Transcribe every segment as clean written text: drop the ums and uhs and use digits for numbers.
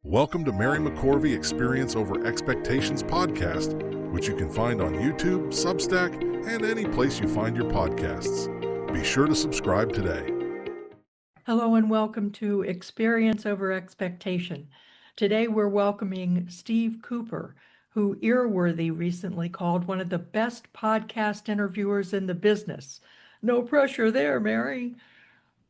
Welcome to Mary McCorvey Experience Over Expectations podcast, which you can find on YouTube, Substack, and any place you find your podcasts. Be sure to subscribe today. Hello and welcome to Experience Over Expectation. Today we're welcoming Steve Cooper, who Earworthy recently called one of the best podcast interviewers in the business. No pressure there, Mary.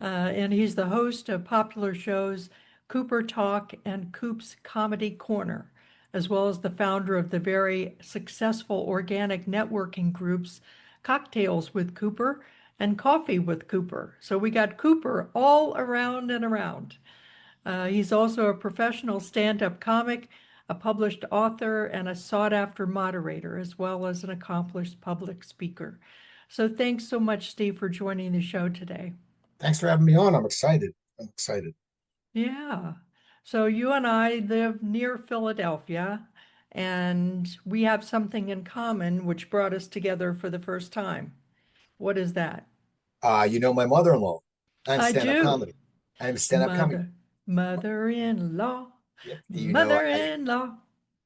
And he's the host of popular shows Cooper Talk and Coop's Comedy Corner, as well as the founder of the very successful organic networking groups Cocktails with Cooper and Coffee with Cooper. So we got Cooper all around and around. He's also a professional stand-up comic, a published author, and a sought-after moderator, as well as an accomplished public speaker. So thanks so much, Steve, for joining the show today. Thanks for having me on. I'm excited. Yeah. So you and I live near Philadelphia, and we have something in common which brought us together for the first time. What is that? You know my mother-in-law and I stand-up do. comedy. I'm stand-up comedy. Mother-in-law, Yep. mother-in-law.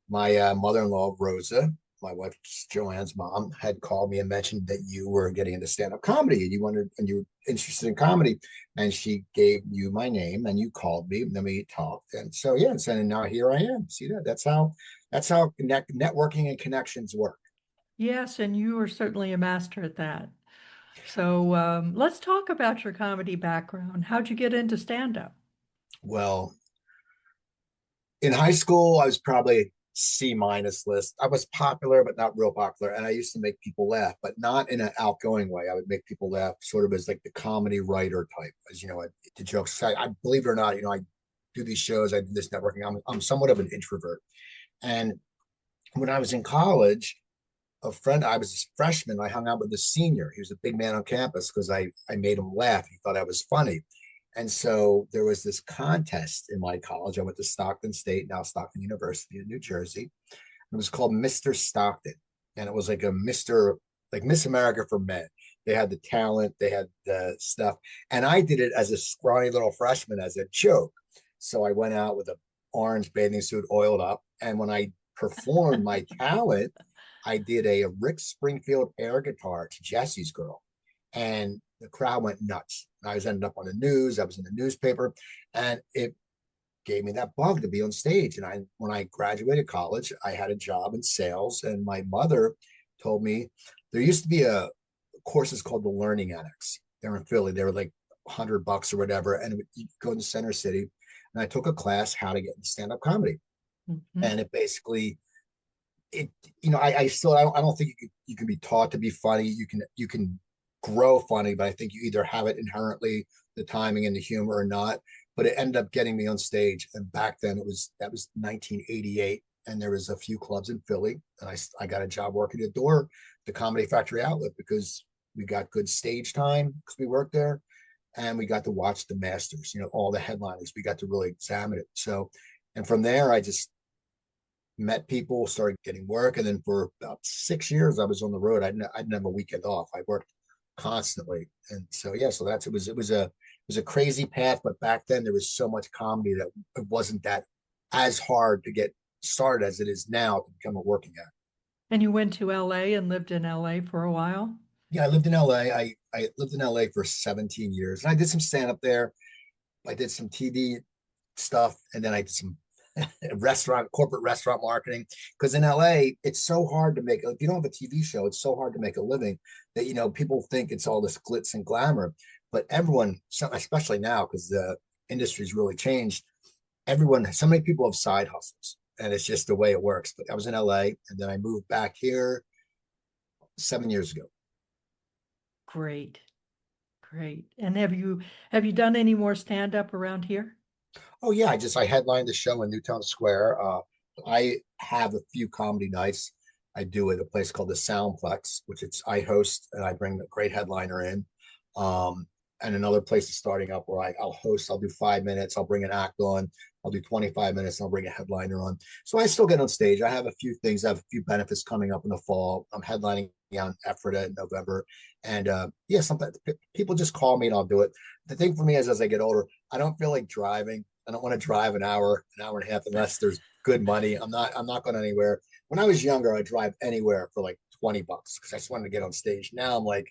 My mother-in-law, Rosa, my wife Joanne's mom, had called me and mentioned that you were getting into stand-up comedy and you were interested in comedy. And she gave you my name and you called me and then we talked. And so, yeah, and now here I am. See that? That's how networking and connections work. Yes, and you are certainly a master at that. So let's talk about your comedy background. How'd you get into stand-up? Well, in high school, I was probably C minus list. I was popular, but not real popular. And I used to make people laugh, but not in an outgoing way. I would make people laugh sort of as like the comedy writer type, as the jokes. I believe it or not, I do these shows, I do this networking. I'm somewhat of an introvert. And when I was in college, I was a freshman. I hung out with a senior. He was a big man on campus because I made him laugh. He thought I was funny. And so there was this contest in my college. I went to Stockton State, now Stockton University in New Jersey. It was called Mr. Stockton. And it was like like Miss America for men. They had the talent, they had the stuff. And I did it as a scrawny little freshman as a joke. So I went out with an orange bathing suit oiled up. And when I performed my talent, I did a Rick Springfield air guitar to Jesse's Girl. And the crowd went nuts. I was ended up on the news. I was in the newspaper, and it gave me that bug to be on stage. And when I graduated college, I had a job in sales, and my mother told me there used to be a courses called the Learning Annex. They're in Philly. They were like $100 or whatever, and you go to Center City. And I took a class how to get into stand-up comedy, and it basically. I don't think you can be taught to be funny. You can grow funny, but I think you either have it inherently, the timing and the humor, or not. But it ended up getting me on stage, and back then that was 1988, and there was a few clubs in Philly, and I got a job working at the Comedy Factory outlet, because we got good stage time because we worked there, and we got to watch the masters, all the headliners. We got to really examine it. So, and from there, I just met people, started getting work, and then for about 6 years, I was on the road. I didn't have a weekend off. I worked constantly, and so it was a crazy path. But back then, there was so much comedy that it wasn't that as hard to get started as it is now to become a working act. And you went to LA and lived in LA for a while? Yeah, I lived in LA. I lived in LA for 17 years, and I did some stand up there. I did some TV stuff, and then I did some corporate restaurant marketing, because in LA it's so hard to make, if you don't have a TV show, it's so hard to make a living that people think it's all this glitz and glamour. But everyone, especially now because the industry's really changed, so many people have side hustles, and it's just the way it works. But I was in LA, and then I moved back here 7 years ago. Great. And have you done any more stand-up around here? Oh yeah, I headlined the show in Newtown Square. I have a few comedy nights. I do at a place called the Soundplex, which I host, and I bring a great headliner in. And another place is starting up where I'll host. I'll do 5 minutes. I'll bring an act on. I'll do 25 minutes. And I'll bring a headliner on. So I still get on stage. I have a few things. I have a few benefits coming up in the fall. I'm headlining on Ephrata in November. And sometimes people just call me and I'll do it. The thing for me is, as I get older, I don't feel like driving. I don't want to drive an hour and a half unless there's good money. I'm not going anywhere. When I was younger, I'd drive anywhere for like $20 because I just wanted to get on stage. Now I'm like,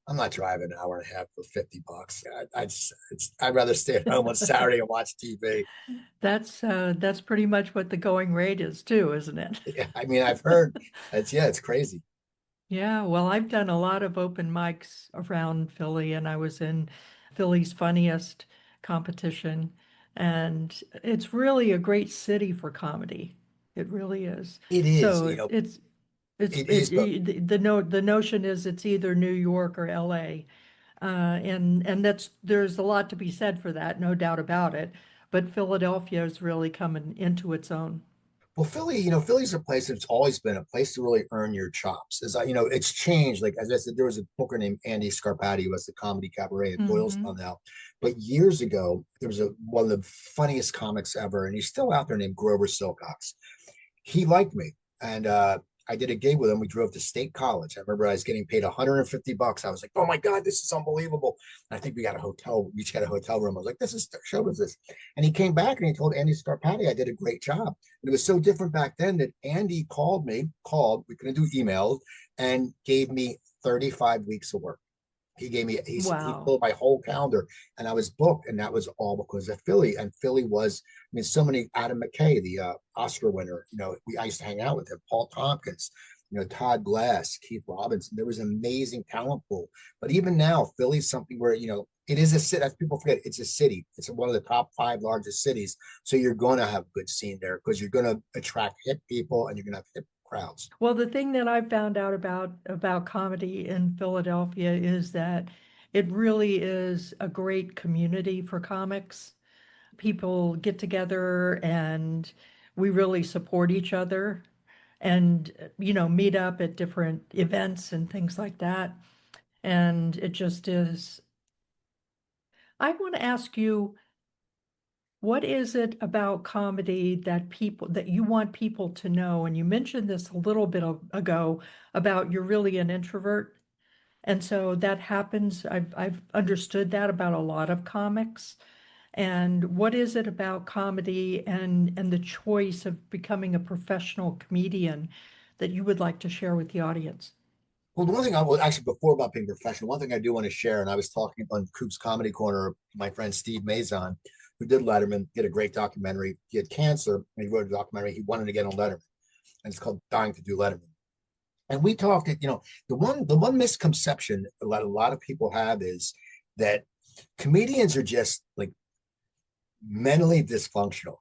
I'm not driving an hour and a half for $50. I'd rather stay at home on Saturday and watch TV. That's pretty much what the going rate is too, isn't it? Yeah, I mean, I've heard it's crazy. Yeah, well, I've done a lot of open mics around Philly, and I was in Philly's Funniest competition, and it's really a great city for comedy. It really is. It is, So you know, it is, but the notion is it's either New York or LA. And that's there's a lot to be said for that, no doubt about it. But Philadelphia is really coming into its own. well, Philly, Philly's a place that's always been a place to really earn your chops. It's changed. Like as I said, there was a booker named Andy Scarpati who has the comedy cabaret in Hmm. Doylestown now. But years ago, there was one of the funniest comics ever, and he's still out there named Grover Silcox. He liked me, and I did a gig with him. We drove to State College. I remember I was getting paid $150. I was like, "Oh my god, this is unbelievable!" And I think we got a hotel. We each got a hotel room. I was like, "This is show was this?" And he came back and he told Andy Scarpati I did a great job. And it was so different back then that Andy called. We couldn't do emails, and gave me 35 weeks of work. He Wow. filled my whole calendar, and I was booked, and that was all because of Philly. And Philly was, I mean, so many. Adam McKay, the Oscar winner, I used to hang out with him. Paul Tompkins, Todd Glass, Keith Robinson. There was an amazing talent pool. But even now, Philly's something where it is a city. As people forget, it's a city. It's one of the top 5 largest cities. So you're going to have good scene there because you're going to attract hip people and you're going to have hip crowds. Well, the thing that I found out about comedy in Philadelphia is that it really is a great community for comics. People get together and we really support each other and meet up at different events and things like that. And it just is. I want to ask you, what is it about comedy that you want people to know? And you mentioned this a little bit ago about you're really an introvert. And so that happens. I've understood that about a lot of comics. And what is it about comedy and the choice of becoming a professional comedian that you would like to share with the audience? Well, the one thing I will actually before about being professional, one thing I do want to share, and I was talking on Coop's Comedy Corner, my friend Steve Mazon, who did Letterman, did a great documentary. He had cancer and he wrote a documentary. He wanted to get on Letterman, and it's called Dying to Do Letterman. And we talked, the one misconception a lot of people have is that comedians are just like mentally dysfunctional.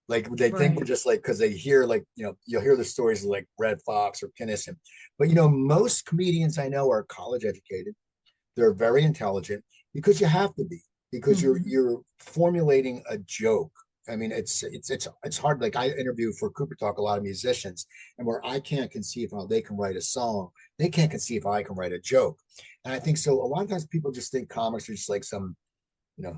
Like they think we're Right. just like because they hear like you'll hear the stories of like Red Fox or Kinnison, but most comedians I know are college educated. They're very intelligent because you have to be because you're Hmm. you're formulating a joke. I mean, it's hard. Like I interview for Cooper Talk a lot of musicians, and where I can't conceive how they can write a song, they can't conceive how I can write a joke. And I think so. A lot of times people just think comics are just like some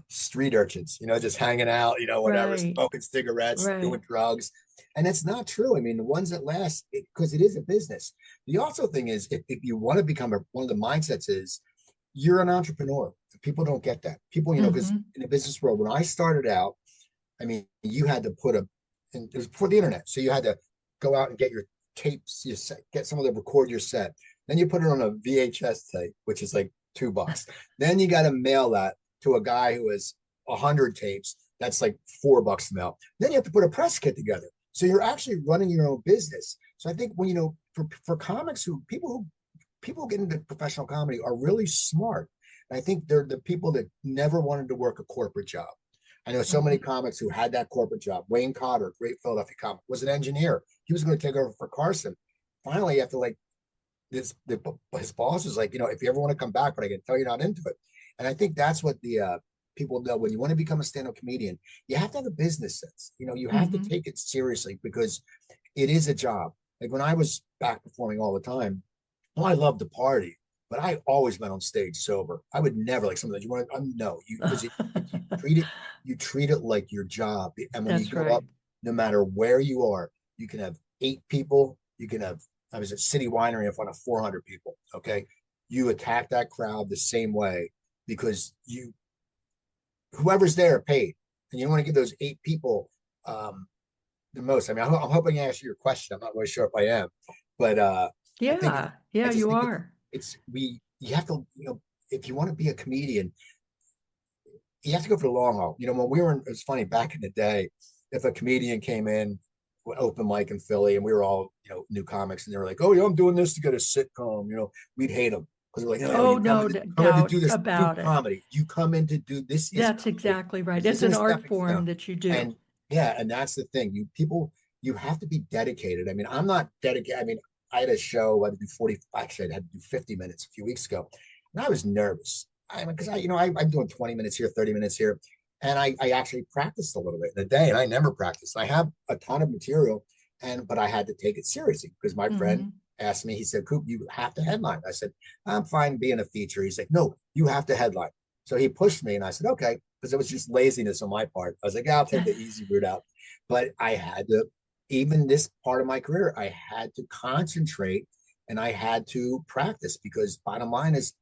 street urchins, just hanging out, whatever, Right. smoking cigarettes, doing Right. drugs. And it's not true. I mean, the ones that last, because it is a business. The also thing is, if you want to become one of the mindsets is you're an entrepreneur. People don't get that. People, because Hmm. in the business world, when I started out, I mean, you had to and it was before the internet. So you had to go out and get your tapes, you set, get someone to record your set. Then you put it on a VHS tape, which is like $2. Then you got to mail that to a guy who has 100 tapes. That's like $4 to mail. Then you have to put a press kit together. So you're actually running your own business. So I think when, for comics people who get into professional comedy are really smart. And I think they're the people that never wanted to work a corporate job. I know so many Hmm. comics who had that corporate job. Wayne Cotter, great Philadelphia comic, was an engineer. He was going to take over for Carson. Finally, after like his boss was like, if you ever want to come back, but I can tell you're not into it. And I think that's what the people know. When you want to become a stand-up comedian, you have to have a business sense. You have to Hmm. take it seriously because it is a job. Like when I was back performing all the time, well, I love to party, but I always went on stage sober. I would never like something that you want to no, you because you treat it like your job. And when you That's go up, right. no matter where you are, you can have 8 people, you can have I was at City Winery in front of 400 people. Okay. You attack that crowd the same way because whoever's there paid. and you want to give those 8 people the most. I mean, I'm hoping to answer your question. I'm not really sure if I am, but I think Yeah, yeah, I just you think are. you have to, if you want to be a comedian, you have to go for the long haul. When we were it was funny back in the day, if a comedian came in, open mic in Philly, and we were all, new comics, and they were like, "Oh, yeah, I'm doing this to get a sitcom," we'd hate them because we're like, "No, Oh, you come no in, come in to doubt do this, do about it. comedy. You come in to do this is That's comedy. exactly right. This It's isn't an a art stepping form stone." that you do. And yeah, and that's the thing. You have to be dedicated. I mean, I'm not dedicated. I mean, I had a show. I had to do 40. Actually, I had to do 50 minutes a few weeks ago, and I was nervous. Because I'm doing 20 minutes here, 30 minutes here, and I actually practiced a little bit in a day, and I never practiced. I have a ton of material, but I had to take it seriously because my friend Hmm. asked me. He said, "Coop, you have to headline." I said, "I'm fine being a feature." He's like, "No, you have to headline." So he pushed me, and I said, "Okay," because it was just laziness on my part. I was like, yeah, "I'll take the easy route out," but I had to. Even this part of my career, I had to concentrate and I had to practice because bottom line is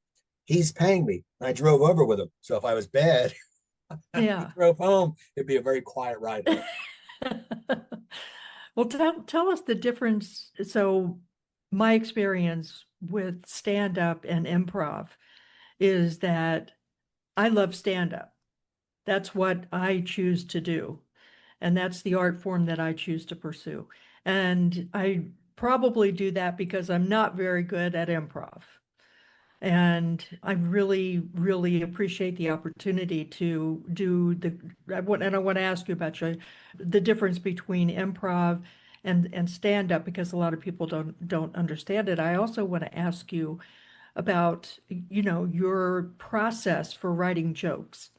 he's paying me. I drove over with him. So if I was bad, he Yeah. drove home, it'd be a very quiet ride home. Well, tell us the difference. So, my experience with stand up and improv is that I love stand up. That's what I choose to do. And that's the art form that I choose to pursue. And I probably do that because I'm not very good at improv. And I really, really appreciate the opportunity to do and I want to ask you about the difference between improv and stand up because a lot of people don't understand it. I also want to ask you about, your process for writing jokes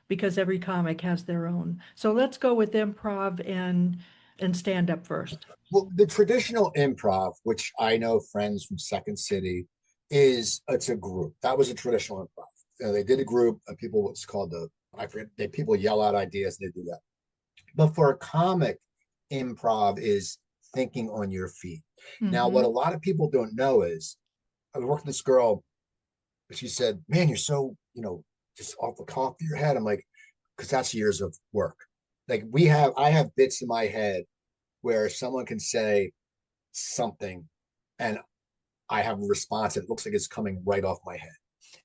because every comic has their own. So let's go with improv and stand up first. Well, the traditional improv, which I know friends from Second City, it's a group. That was a traditional improv. They did a group of people, what's called I forget, people yell out ideas and they do that. But for a comic, improv is thinking on your feet. Now, what a Hmm. lot of people don't know is I was working with this girl. She said, "Man, you're so, just off the top of your head." I'm like, because that's years of work. Like I have bits in my head where someone can say something and I have a response. It looks like it's coming right off my head.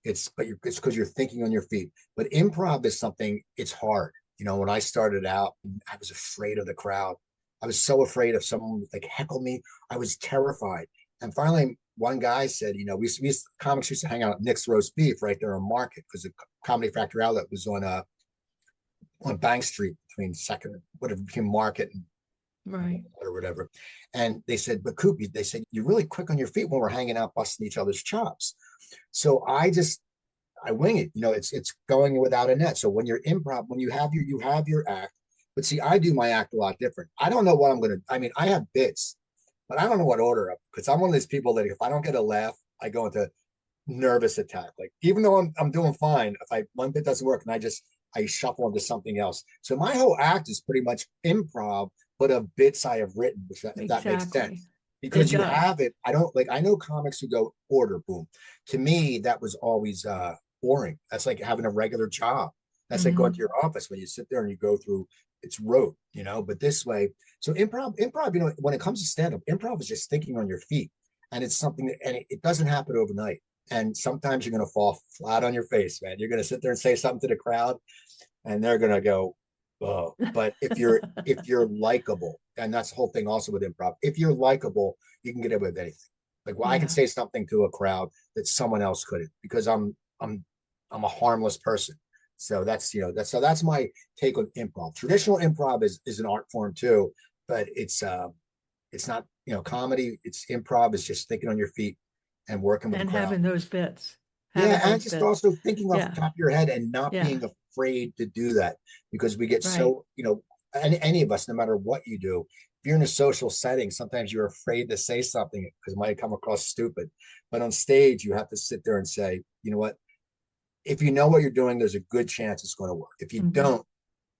It's because you're thinking on your feet. But improv is something, it's hard. When I started out, I was afraid of the crowd. I was so afraid if someone would like heckle me. I was terrified. And finally, one guy said, comics used to hang out at Nick's Roast Beef right there on Market because the Comedy Factory outlet was on Bank Street between Second, whatever, between Market and Right. or whatever. And they said, "But Coop," they said, "you're really quick on your feet when we're hanging out, busting each other's chops." So I wing it. It's going without a net. So when you're improv, when you have your act, but see, I do my act a lot different. I don't know what I'm gonna. I mean, I have bits, but I don't know what order of because I'm one of those people that if I don't get a laugh, I go into nervous attack. Like even though I'm doing fine, if one bit doesn't work and I shuffle into something else. So my whole act is pretty much improv, but of bits I have written, if that makes Exactly. sense. It Because you does. have it. I know comics who go order, boom. To me, that was always boring. That's like having a regular job. That's like going to Hmm. your office when you sit there and you go through it's rote, but this way. So improv, when it comes to stand-up, improv is just thinking on your feet. And it's something and it doesn't happen overnight. And sometimes you're going to fall flat on your face, man. You're going to sit there and say something to the crowd, and they're going to go, "Oh." But if you're likable, and that's the whole thing also with improv. If you're likable, you can get away with anything. Like, well, I can Yeah. say something to a crowd that someone else couldn't because I'm a harmless person. So that's my take on improv. Traditional improv is an art form too, but it's not comedy. It's improv is just thinking on your feet and working with the And crowd. having those bits. Yeah, Having and those just bits. also thinking off the Yeah. top of your head and not Yeah. being afraid to do that because we get Right. so, any of us, no matter what you do, if you're in a social setting, sometimes you're afraid to say something because it might come across stupid. But on stage, you have to sit there and say, you know what? If you know what you're doing, there's a good chance it's going to work. If you Hmm. don't,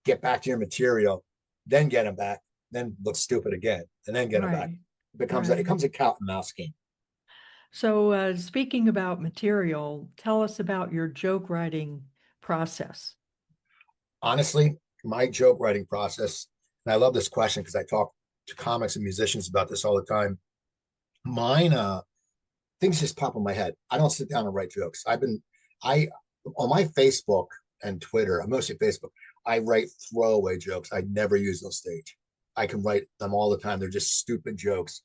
get back to your material, then get them back, then look stupid again, and then get them back. Right. It Right. becomes a cat and mouse game. So, speaking about material, tell us about your joke writing process. Honestly, my joke writing process, and I love this question because I talk to comics and musicians about this all the time. Mine, things just pop in my head. I don't sit down and write jokes. I on my Facebook and Twitter, I'm mostly Facebook. I write throwaway jokes. I never use on stage. I can write them all the time. They're just stupid jokes.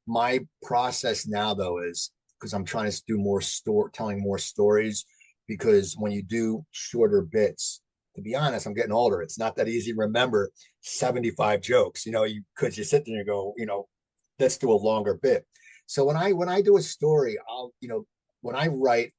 My process now, though, is because I'm trying to do more telling more stories. Because when you do shorter bits, to be honest, I'm getting older. It's not that easy to remember 75 jokes. Because you sit there and you go, let's do a longer bit. So when I do a story, when I write,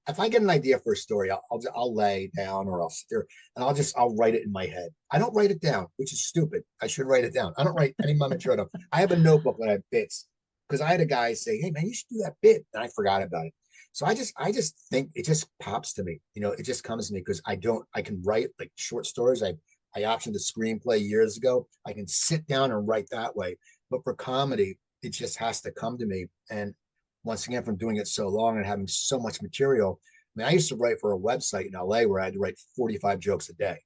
if I get an idea for a story, I'll lay down or I'll sit there and I'll write it in my head. I don't write it down, which is stupid. I should write it down. I don't write any material down. I have a notebook that I have bits because I had a guy say, "Hey man, you should do that bit," and I forgot about it. So I just think it just pops to me. It just comes to me because I can write like short stories. I optioned a screenplay years ago. I can sit down and write that way. But for comedy, it just has to come to me. And once again, from doing it so long and having so much material, I mean, I used to write for a website in LA where I had to write 45 jokes a day.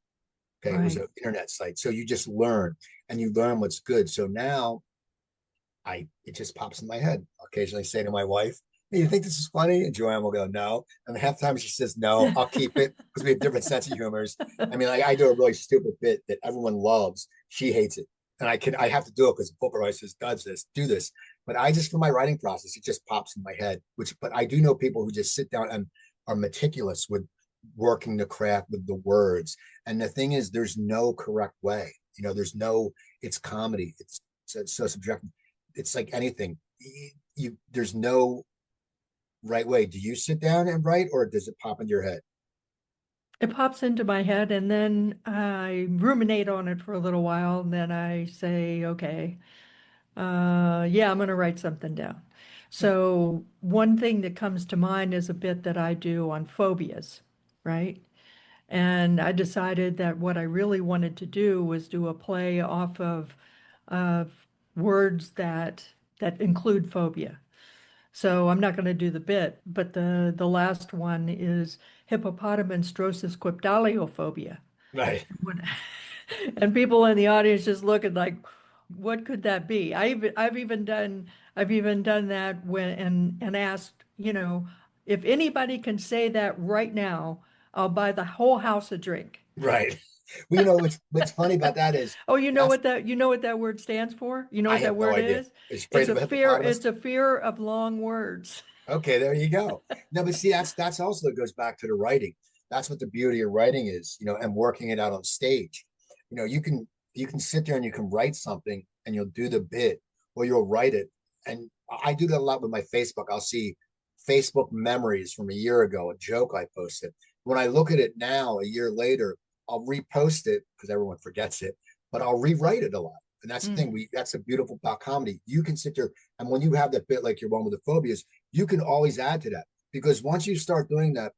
Okay. It was Right. an internet site. So you just learn and you learn what's good. So now it just pops in my head. I'll occasionally say to my wife, "Hey, you think this is funny?" And Joanne will go, "No." And half the time she says, "No, I'll keep it," because we have different sense of humors. I mean, like I do a really stupid bit that everyone loves. She hates it. And I have to do it because Booker always says, "Does this, do this." But I just, for my writing process, it just pops in my head, but I do know people who just sit down and are meticulous with working the craft with the words. And the thing is, there's no correct way. It's comedy. It's so subjective. It's like anything. There's no right way. Do you sit down and write, or does it pop into your head? It pops into my head and then I ruminate on it for a little while and then I say, okay, yeah, I'm going to write something down. So one thing that comes to mind is a bit that I do on phobias, right? And I decided that what I really wanted to do was do a play off of words that include phobia. So I'm not going to do the bit, but the last one is hippopotamonstrosis quipdaliophobia. Right. When- And people in the audience just looking like, what could that be? I've even done that and asked, if anybody can say that right now, I'll buy the whole house a drink. Right. Well, what's funny about that is Oh, you know that's what that word stands for? You know I what that have no word idea. is? Is It's afraid of a a fear, hippopotamus? it's a fear of long words. Okay, there you go. No, but see, that's also goes back to the writing. That's what the beauty of writing is, and working it out on stage. You can sit there and you can write something and you'll do the bit or you'll write it. And I do that a lot with my Facebook. I'll see Facebook memories from a year ago, a joke I posted. When I look at it now, a year later, I'll repost it because everyone forgets it, but I'll rewrite it a lot. And that's the thing. Mm, That's a beautiful about comedy. You can sit there and when you have that bit like your one with the phobias, you can always add to that because once you start doing that,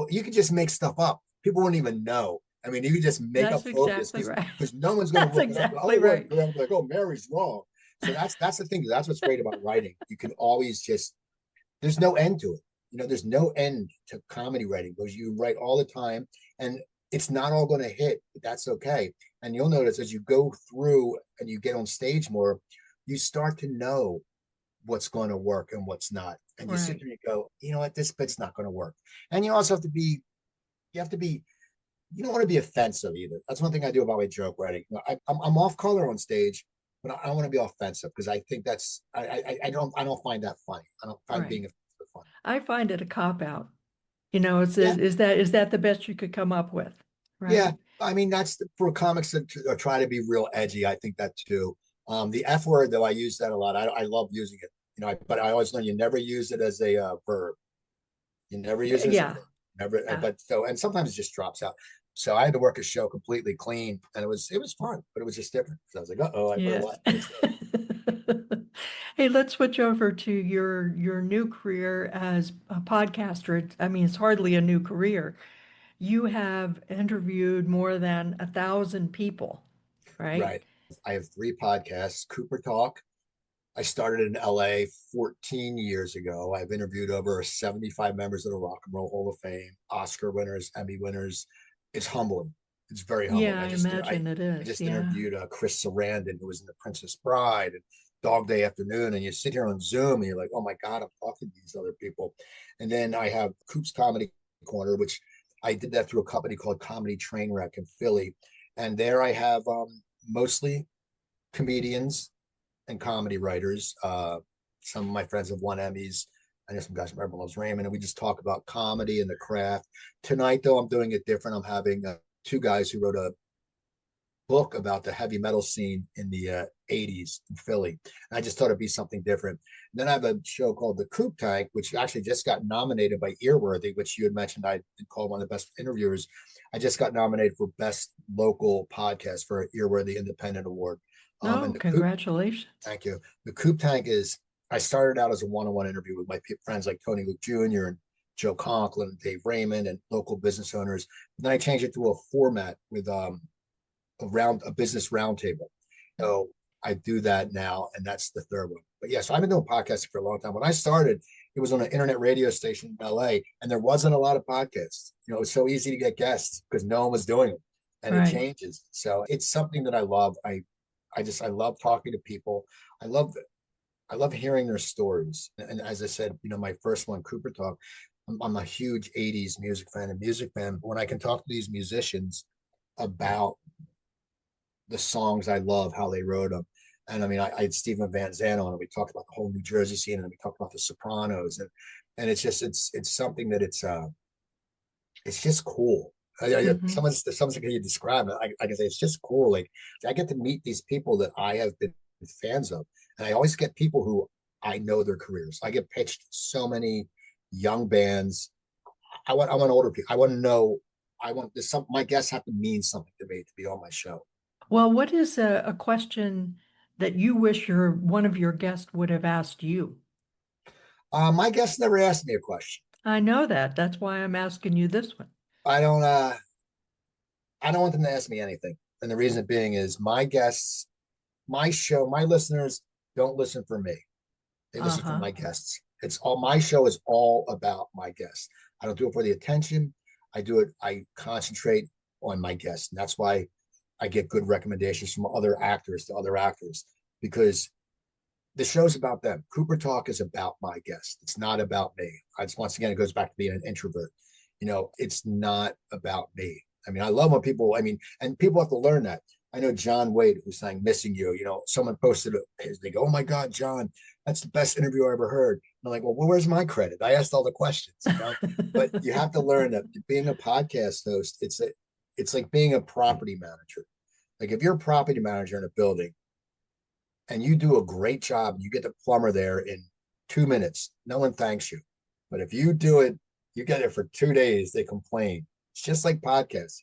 you can just make stuff up. People won't even know. I mean, you can just make up that's phobias exactly right. because no one's going to That's look it up. exactly Oh, what? right. Because I'm like, oh, Mary's wrong. So that's the thing. That's what's great about writing. You can always just there's no end to it. There's no end to comedy writing because you write all the time and it's not all going to hit, but that's okay. And you'll notice as you go through and you get on stage more, you start to know what's going to work and what's not. And you sit Right. there and you go, you know what, this bit's not going to work. And you also have to be, you don't want to be offensive either. That's one thing I do about my joke writing. I'm off color on stage, but I don't want to be offensive because I think I don't find that funny. I don't find Right. being offensive funny. I find it a cop out. Yeah, Is that the best you could come up with? yeah. Right. I mean, for comics to try to be real edgy. I think that too. The F word though, I use that a lot. I love using it. But I always learn you never use it as a verb. You never use it as a Yeah. verb. Never. Yeah. But so and sometimes it just drops out. So I had to work a show completely clean, and it was fun, but it was just different. So I was like, oh, I better Yeah. laugh. It's Hey, let's switch over to your new career as a podcaster. I mean, it's hardly a new career. You have interviewed more than 1,000 people, right? right. I have three podcasts. Cooper Talk. I started in LA 14 years ago. I've interviewed over 75 members of the Rock and Roll Hall of Fame, Oscar winners, Emmy winners. It's humbling. It's very Yeah, humbling. I I imagine it is. just Yeah. interviewed Chris Sarandon, who was in The Princess Bride and Dog Day Afternoon, and you sit here on Zoom and you're like, oh my God, I'm talking to these other people. And then I have Coop's Comedy Corner, which I did that through a company called Comedy Trainwreck in Philly, and there I have mostly comedians and comedy writers. Some of my friends have won Emmys. I know some guys from Everyone Loves Raymond, and we just talk about comedy and the craft. Tonight, though, I'm doing it different. I'm having two guys who wrote a book about the heavy metal scene in the 80s in Philly. And I just thought it'd be something different. And then I have a show called The Coop Tank, which actually just got nominated by Earworthy, which you had mentioned I called one of the best interviewers. I just got nominated for Best Local Podcast for Earworthy Independent Award. Oh, And the Coop, congratulations. thank you. The Coop Tank is, I started out as a one-on-one interview with my friends like Tony Luke Jr. and Joe Conklin and Dave Raymond and local business owners. And then I changed it to a format with a business roundtable. So I do that now, and that's the third one. But yeah, so I've been doing podcasting for a long time. When I started, it was on an internet radio station in LA, and there wasn't a lot of podcasts. It was so easy to get guests because no one was doing them, and it Right. changes. So it's something that I love. I love talking to people. I love it. I love hearing their stories. And as I said, my first one, Cooper Talk, I'm a huge 80s music fan and music fan. When I can talk to these musicians about the songs I love, how they wrote them. And I mean, I had Stephen Van Zandt on, and we talked about the whole New Jersey scene, and we talked about the Sopranos, and it's just it's something that it's just cool. Hmm. Someone can you describe it? I can say it's just cool. Like I get to meet these people that I have been fans of, and I always get people who I know their careers. I get pitched so many young bands. I want older people. I want to know. I want this. My guests have to mean something to me to be on my show. Well, what is a question that you wish one of your guests would have asked you? My guests never asked me a question. I know that. That's why I'm asking you this one. I don't I don't want them to ask me anything. And the reason being is my guests, my show, my listeners don't listen for me. They listen for Uh-huh. my guests. It's all my show is all about my guests. I don't do it for the attention. I concentrate on my guests. And that's why I get good recommendations from other actors to other actors because the show's about them. Cooper Talk is about my guests. It's not about me. Once again, it goes back to being an introvert. It's not about me. I mean, I love when people, and people have to learn that. I know John Wade, who sang Missing You, someone posted his, they go, oh my God, John, that's the best interview I ever heard. And I'm like, well, where's my credit? I asked all the questions. But you have to learn that being a podcast host, it's like being a property manager. Like if you're a property manager in a building, and you do a great job and you get the plumber there in 2 minutes, no one thanks you. But if you do it, you get it for 2 days, they complain. It's just like podcasts.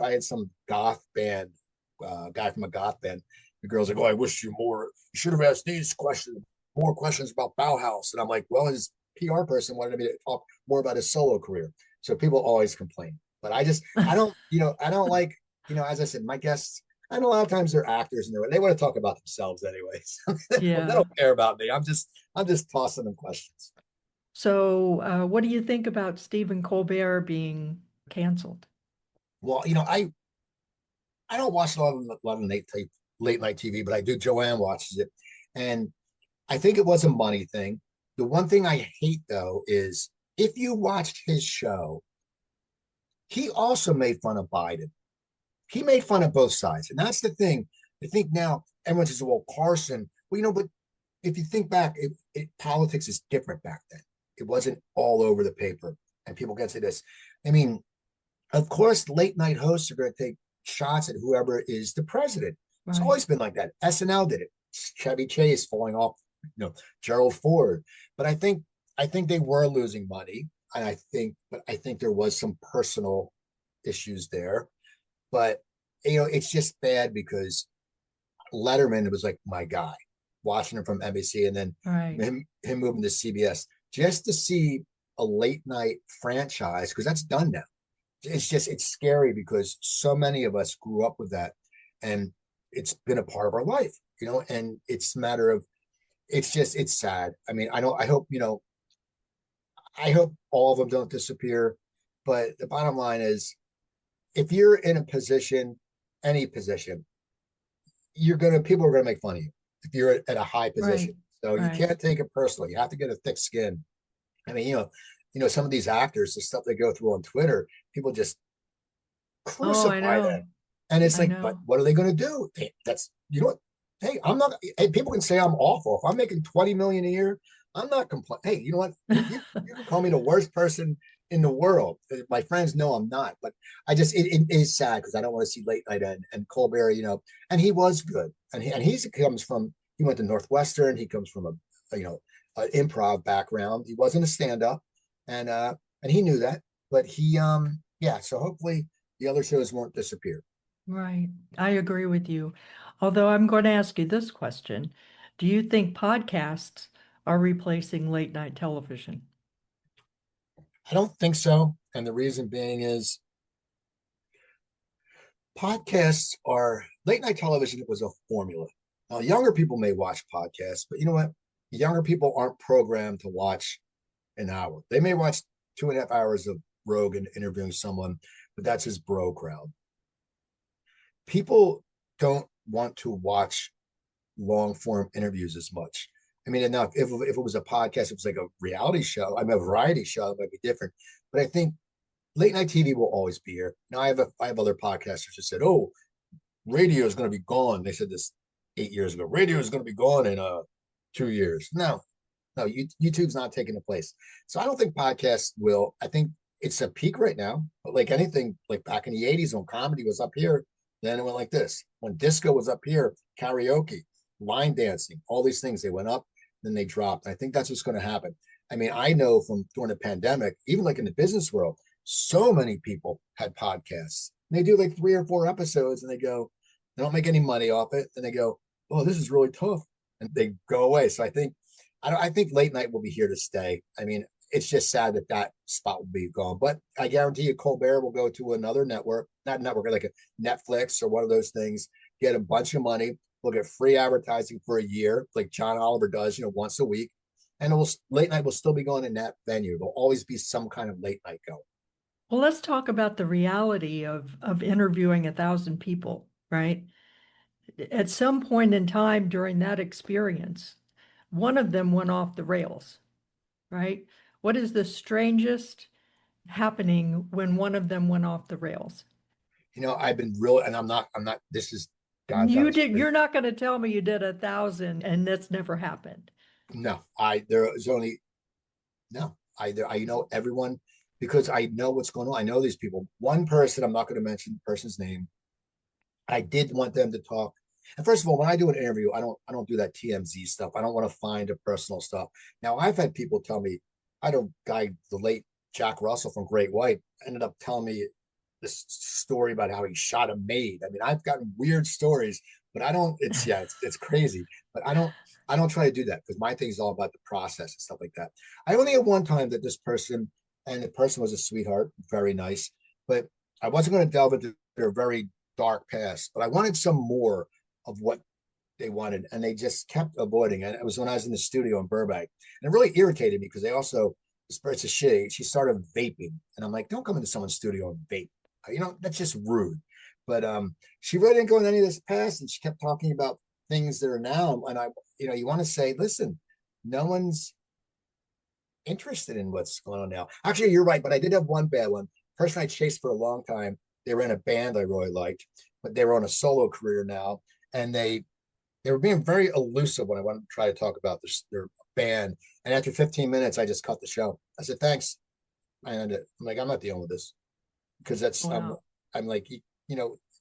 I had some goth band, guy from a goth band. The girl's like, oh, I wish you should have asked these questions, more questions about Bauhaus. And I'm like, well, his PR person wanted me to talk more about his solo career. So people always complain. But I don't like, as I said, my guests, and a lot of times they're actors and they want to talk about themselves anyways. They Yeah. don't care about me. I'm just tossing them questions. So, what do you think about Stephen Colbert being canceled? Well, I don't watch a lot of late night TV, but I do. Joanne watches it, and I think it was a money thing. The one thing I hate though is if you watched his show, he also made fun of Biden. He made fun of both sides, and that's the thing. I think now everyone says, "Well, Carson." Well, but if you think back, politics is different back then. It wasn't all over the paper, and people get to this. I mean, of course, late night hosts are going to take shots at whoever is the president. It's Right. always been like that. SNL did it. Chevy Chase falling off, Gerald Ford. But I think they were losing money, and I think there was some personal issues there. But it's just bad because Letterman was like my guy, watching him from NBC, and then Right. him moving to CBS just to see a late night franchise because that's done now. It's scary because so many of us grew up with that, and it's been a part of our life, and it's a matter of it's sad. I mean, I hope all of them don't disappear, but the bottom line is if you're in a position, any position, people are gonna make fun of you if you're at a high Right. position. So you Right. can't take it personally. You have to get a thick skin. I mean, some of these actors, the stuff they go through on Twitter, people just Oh, I crucify them. know. And it's I like, but know. what are they going to do? That's, what? Hey, I'm not, hey, people can say I'm awful. If I'm making 20 million a year, I'm not complaining. Hey, you know what? You can call me the worst person in the world. My friends know I'm not, but it is sad because I don't want to see late night and Colbert, and he was good. He went to Northwestern. He comes from an improv background. He wasn't a stand-up and he knew that, but yeah, so hopefully the other shows won't disappear. Right. I agree with you. Although I'm going to ask you this question. Do you think podcasts are replacing late night television? I don't think so. And the reason being is late night television was a formula. Now, younger people may watch podcasts, but you know what? Younger people aren't programmed to watch an hour. They may watch 2.5 hours of Rogan interviewing someone, but that's his bro crowd. People don't want to watch long form interviews as much. I mean, enough. If it was a podcast, it was like a reality show. I mean, a variety show, it might be different. But I think late night TV will always be here. Now, I have other podcasters who said, "Oh, radio is going to be gone." They said this 8 years ago. Radio is going to be gone in 2 years. No, YouTube's not taking the place. So I don't think podcasts will. I think it's a peak right now. But like anything, like back in the '80s when comedy was up here, then it went like this. When disco was up here, karaoke, line dancing, all these things, they went up, then they dropped. I think that's what's going to happen. I mean, I know from during the pandemic, even like in the business world, so many people had podcasts. They do like 3 or 4 episodes and they don't make any money off it. And they go, "Oh, this is really tough." And they go away. So I think late night will be here to stay. I mean, it's just sad that spot will be gone. But I guarantee you, Colbert will go to another network, not network, like a Netflix or one of those things, get a bunch of money. We'll get free advertising for a year, like John Oliver does, once a week. And late night will still be going in that venue. There'll always be some kind of late night going. Well, let's talk about the reality of interviewing 1,000 people, right? At some point in time during that experience, one of them went off the rails, right? What is the strangest happening when one of them went off the rails? I've been real, and I'm not, this is God's honest truth. You're not going to tell me you did 1,000 and that's never happened. No, there is only, no, I know everyone because I know what's going on. I know these people. One person, I'm not going to mention the person's name. I did want them to talk. And first of all, when I do an interview, I don't do that TMZ stuff. I don't want to find a personal stuff. Now, I've had people tell me, I had a guy, the late Jack Russell from Great White, ended up telling me this story about how he shot a maid. I mean, I've gotten weird stories, but I don't. It's crazy. But I don't try to do that because my thing is all about the process and stuff like that. I only had one time that this person, and the person was a sweetheart, very nice, but I wasn't going to delve into their very dark past, but I wanted some more of what they wanted, and they just kept avoiding it. It was when I was in the studio in Burbank, and it really irritated me because it's a she started vaping, and I'm like, don't come into someone's studio and vape. That's just rude. But she really didn't go into any of this past, and she kept talking about things that are now. And you want to say, listen, no one's interested in what's going on now. Actually, you're right, but I did have one bad one. Person I chased for a long time. They were in a band I really liked, but they were on a solo career now, and they were being very elusive when I wanted to try to talk about their band. And after 15 minutes, I just cut the show. I said, thanks. I ended it. I'm like, I'm not dealing with this because Wow. I'm like,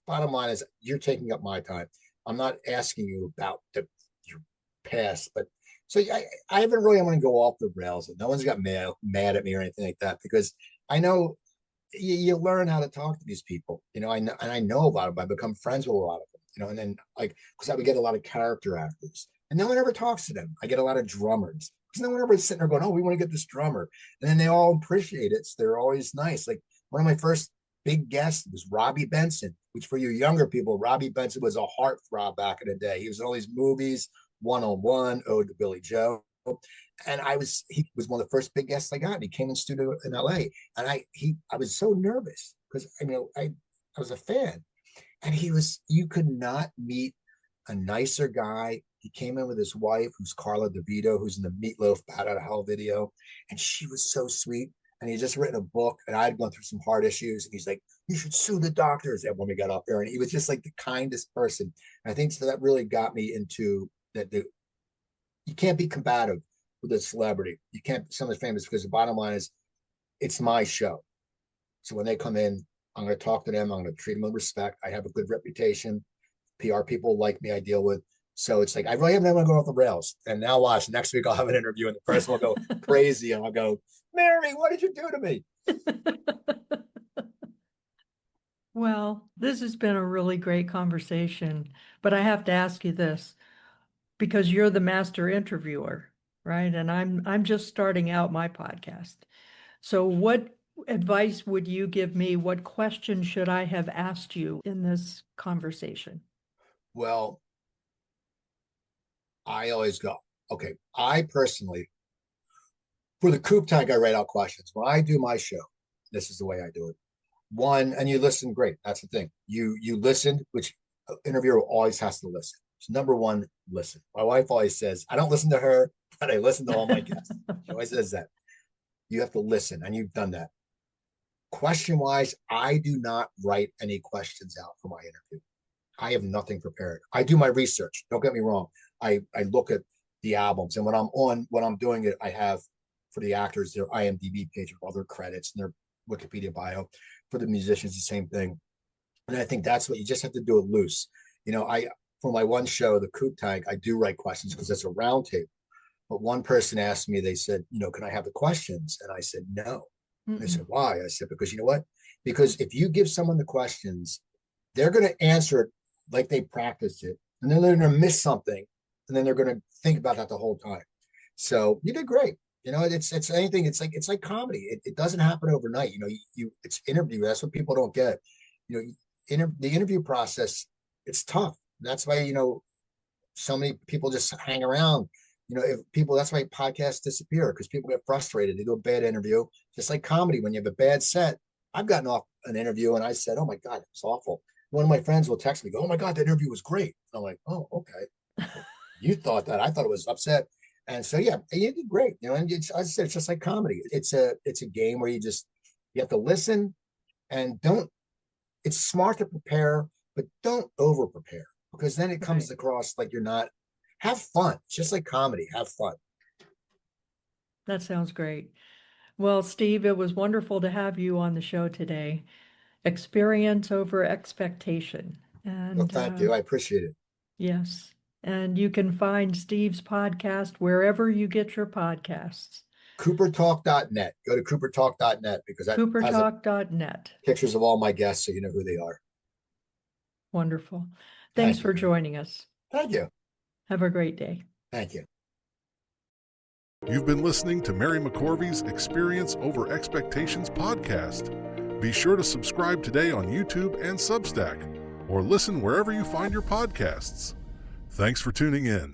bottom line is you're taking up my time. I'm not asking you about your past, but so I haven't really, I'm going to go off the rails and no one's got mad at me or anything like that because I know you learn how to talk to these people, I know, and I know a lot of them. I become friends with a lot of them, and then like, because I would get a lot of character actors and no one ever talks to them. I get a lot of drummers because no one ever is sitting there going, oh, we want to get this drummer. And then they all appreciate it. So they're always nice. Like one of my first big guests was Robbie Benson, which for you younger people, Robbie Benson was a heartthrob back in the day. He was in all these movies, 101, Ode to Billy Joe. And he was one of the first big guests I got. He came in studio in LA and I was so nervous because was a fan. And you could not meet a nicer guy. He came in with his wife, who's Carla DeVito, who's in the Meatloaf Bat Out of Hell video. And she was so sweet. And he had just written a book, and I had gone through some hard issues. And he's like, you should sue the doctors. And when we got up there, and he was just like the kindest person. And I think so that really got me into that. You can't be combative with a celebrity. You can't be someone famous, because the bottom line is it's my show. So when they come in, I'm going to talk to them. I'm going to treat them with respect. I have a good reputation. PR people like me, I deal with. So it's like, I really haven't go off the rails. And now watch, next week I'll have an interview and the person will go crazy and I'll go, Mary, what did you do to me? Well, this has been a really great conversation, but I have to ask you this, because you're the master interviewer, right? And I'm just starting out my podcast. So what advice would you give me? What question should I have asked you in this conversation? Well, I always go, okay, I personally, for the Coop tank, I write out questions. When I do my show, this is the way I do it. One, and you listen, great. That's the thing. You listen, which interviewer always has to listen. So number one, listen. My wife always says, I don't listen to her, but I listen to all my guests. She always says that. You have to listen, and you've done that. Question-wise, I do not write any questions out for my interview. I have nothing prepared. I do my research. Don't get me wrong. I look at the albums, and when I'm doing it, I have for the actors their IMDb page with all their credits and their Wikipedia bio. For the musicians, the same thing. And I think that's what you just have to do it loose. For my one show, the Coop Tank, I do write questions because it's a round table. But one person asked me, they said, can I have the questions? And I said, no. And they said, why? I said, because you know what? Because if you give someone the questions, they're going to answer it like they practiced it. And then they're going to miss something. And then they're going to think about that the whole time. So you did great. It's anything. It's like comedy. It doesn't happen overnight. It's interview. That's what people don't get. The interview process, it's tough. That's why, so many people just hang around. That's why podcasts disappear, because people get frustrated. They do a bad interview, just like comedy. When you have a bad set, I've gotten off an interview and I said, oh my God, it was awful. One of my friends will text me, go, oh my God, that interview was great. I'm like, oh, okay. You thought that. I thought it was upset. And so, yeah, you did great. And as I said, it's just like comedy. It's a game where you have to listen and it's smart to prepare, but don't over prepare, because then it comes across like you're not. Have fun. It's just like comedy. Have fun. That sounds great. Well, Steve, it was wonderful to have you on the show today. Experience over expectation. And Well, thank you. I appreciate it. Yes. And you can find Steve's podcast wherever you get your podcasts. CooperTalk.net. Go to CooperTalk.net, because that CooperTalk.net. Pictures of all my guests, so you know who they are. Wonderful. Thanks for joining us. Thank you. Have a great day. Thank you. You've been listening to Mary McCorvey's Experience Over Expectations podcast. Be sure to subscribe today on YouTube and Substack, or listen wherever you find your podcasts. Thanks for tuning in.